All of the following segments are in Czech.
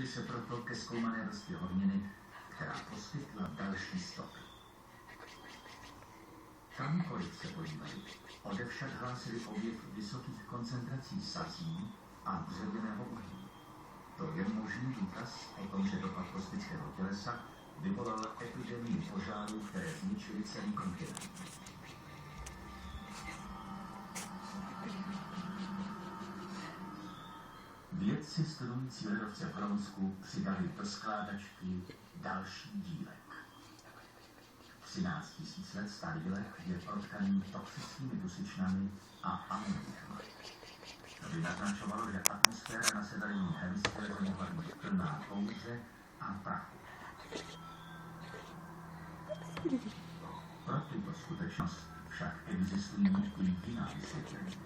Přiblížili se proto ke zkoumané vrstvě horniny, která poskytla další stopy. Kamkoliv se podívali, odevšad hlásili objev vysokých koncentrací sazí a dřevěného uhlí. To je možný důkaz o tom, že dopad kosmického tělesa vyvolal epidemii požárů, které zničily celý kontinent. Vědci studující ledovce v Grónsku přidali do skládačky další dílek. 13 000 let starý dílek je protkaný toxickými dusičnami a amoniakem. To by naznačovalo, že atmosféra na severní hemisféře mohla být plná kouře a prachu. Pro tuto skutečnost však existují i jiná vysvětlení.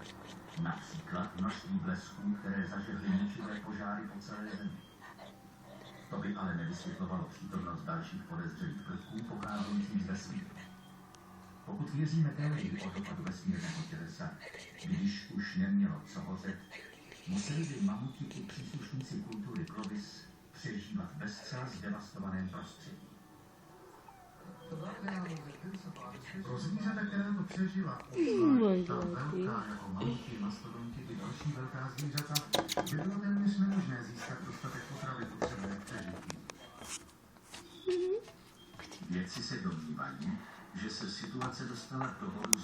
Například množství blesků, které zažehly ničivé požáry po celé zemi. To by ale nevysvětlovalo přítomnost dalších podezřelých prvků pocházejících z vesmíru. Pokud věříme teorii o dopadu vesmírného tělesa, když už nemělo co hořet, museli by mamuti i příslušníci kultury Clovis přežívat v bezcela zdevastovaném prostředí. Pro zvířata, která to přežila, obzvlášť ta velká jako mamuti, mastodonti i další velká zvířata, by bylo téměř nemožné získat dostatek potravy potřebné k přežití. Vědci se domnívají, že se situace dostala do bodu